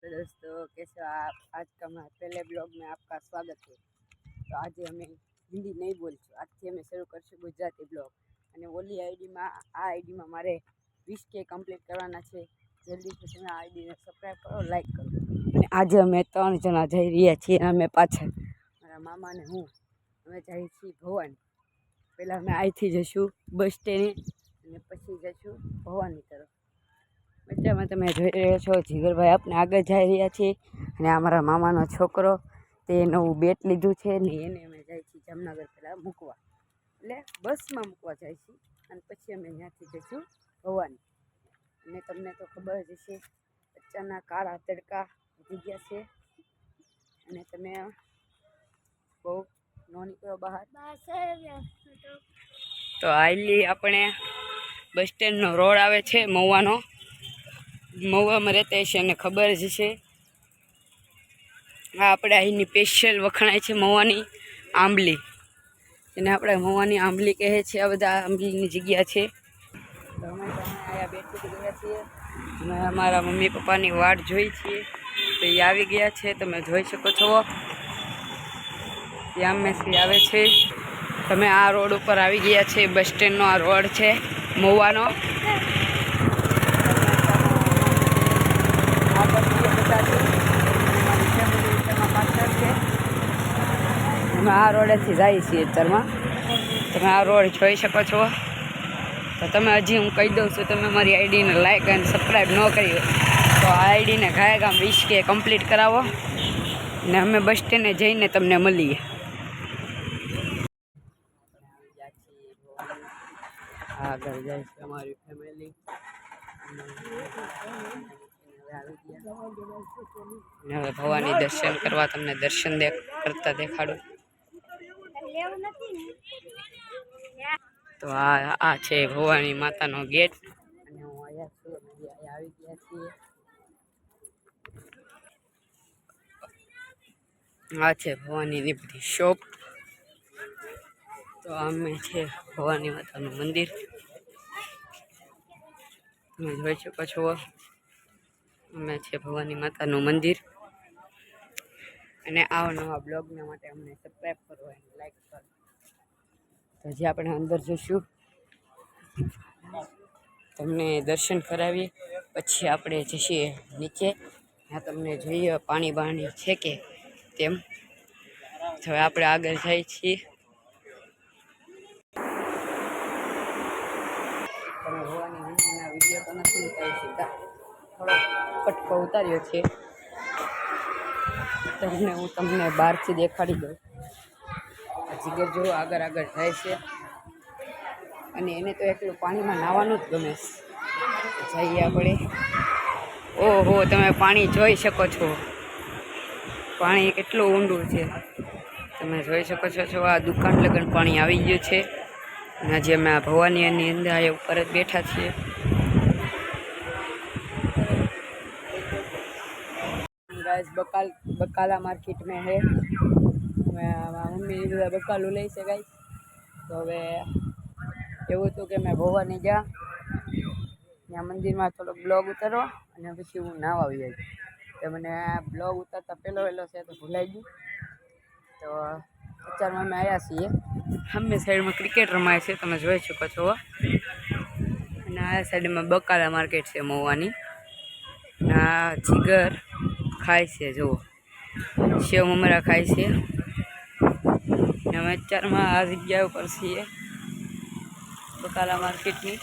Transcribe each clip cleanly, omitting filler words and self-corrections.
तो दोस्तों कैसे हो आप। आज का हमारे पहले ब्लॉग में आपका स्वागत है। तो आज हमें हिंदी नहीं बोलશું, આજથી અમે શરૂ કરશું ગુજરાતી બ્લોગ। અને ઓલી આઈડીમાં આ આઈડીમાં મારે 20K કમ્પ્લીટ કરવાના છે। જલ્દીથી તમે આ આઈડીને સબસ્ક્રાઈબ કરો, લાઈક કરો। અને આજે અમે 3 જણા જઈ રહ્યા છીએ। અમે પાછળ મારા મામા ને હું અમે જઈએ છીએ ભવાની। પહેલાં અમે અહીંથી જઈશું બસ સ્ટેન્ડે અને પછી જઈશું ભવાની તરફ। બચ્ચામાં તમે જોઈ રહ્યા છો જીગરભાઈ આપણે આગળ જઈ રહ્યા છીએ અને આ મારા મામાનો છોકરો તે નવું બેટ લીધું છે ને એને અમે જાય છીએ જામનગર પહેલાં મૂકવા, એટલે બસમાં મૂકવા જાય છીએ અને પછી અમે ત્યાંથી જઈશું ભવાની। અને તમને તો ખબર જ હશે બચ્ચાના કાળા તડકા વધી ગયા છે અને તમે બહુ ન નીકળો બહાર। તો આઈલી આપણે બસ સ્ટેન્ડનો રોડ આવે છે મહુવાનો। મહુવામાં રહેતા હશે અને ખબર જ છે। આ આપણે અહીંની સ્પેશિયલ વખણાય છે મહુવાની આંબલી, એને આપણે મહુવાની આંબલી કહે છે। આ બધા આંબલીની જગ્યા છે। તો અમે અહીંયા બેઠી ગયા છીએ, અમે અમારા મમ્મી પપ્પાની વાટ જોઈ છીએ તો એ આવી ગયા છે, તમે જોઈ શકો છો ત્યાં મેસી આવે છે। તમે આ રોડ ઉપર આવી ગયા છે, બસ સ્ટેન્ડનો આ રોડ છે મહુવાનો। અમે આ રોડેથી જઈએ છીએ અત્યારમાં, તમે આ રોડ જોઈ શકો છો। તો તમે હજી હું કહી દઉં છું, તમે મારી આઈડીને લાઈક અને સબસ્ક્રાઈબ ન કરી હોય તો આ આઈડીને ઘાય ગામ 20K કમ્પ્લીટ કરાવો ને અમે બસ સ્ટેન્ડે જઈને તમને મળીએ। આગળ જાય છે અમારી ફેમિલી ને હવે ભવાની દર્શન કરવા તમને દર્શન કરતા દેખાડું। તો આ છે ભવાની માતાનો ગેટ અને હું અહીંયા છું, અમે આવી ગયા છીએ। આ છે ભવાનીની બધી શોપ। તો અમે છે ભવાની માતાનું મંદિર, તમે જોઈ શકો છો અમે છે ભવાની માતાનું મંદિર। અને આવા બ્લોગના માટે અમને સબસ્ક્રાઈબ કરો અને લાઈક કરો। તો હજી આપણે અંદર જઈશું, તમને દર્શન કરાવીએ પછી આપણે જઈએ નીચે, ત્યાં તમને જોઈએ પાણી બાણી છે કે તેમ। તો હવે આપણે આગળ જઈએ છીએ। તમે ભવાની મંદિરના વિડીયો તો નથી ઉતારી શકતા, થોડો પટકો ઉતાર્યો છે, હું તમને બહારથી દેખાડી દઉં। જીગર જો આગળ આગળ જાય છે અને એને તો એટલું પાણીમાં નાહવાનું જ ગમે છે। જઈએ આપણે। ઓહો તમે પાણી જોઈ શકો છો, પાણી કેટલું ઊંડું છે તમે જોઈ શકો છો। આ દુકાન લગન પાણી આવી ગયું છે અને હજી અમે આ ભવાનીની અંદર ઉપર જ બેઠા છીએ। गाइस बकाला मार्केट में है, मम्मी बकालू લે છે गाइस। તો હવે એવું હતું કે મેં ભવાની ગયા ત્યાં મંદિરમાં થોડો બ્લોગ ઉતારો અને પછી હું નાવા આવી ગઈ। તો મને બ્લોગ ઉતારતા પહેલો છે તો ભૂલાઈ ગયું। તો અત્યારમાં અમે આવ્યા છીએ, અમે સાઈડમાં ક્રિકેટ રમાય છે તમે જોઈ શકો છો। અને આ સાઈડમાં બકાલા માર્કેટ છે મહુવાની। આ જીગર ખાય છે, જુઓ સેવ મમરા ખાય છે। અમે અત્યારમાં આ જગ્યા ઉપર છીએ બકાલા માર્કેટની।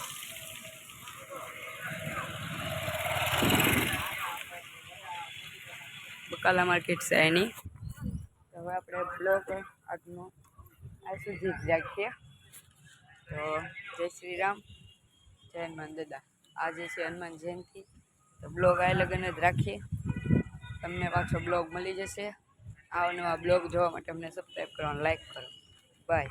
બકાલા માર્કેટ છે એની। તો હવે આપણે બ્લોગ આજનો આ સુધી જ રાખીએ। તો જય શ્રી રામ, જય હનુમાન દાદા। આજે છે હનુમાન જયંતિ, તો બ્લોગ આ લગન જ રાખીએ। તમને પાછો બ્લોગ મળી જશે। આવા નવા બ્લોગ જોવા માટે અમને સબસ્ક્રાઈબ કરો અને લાઈક કરો। બાય।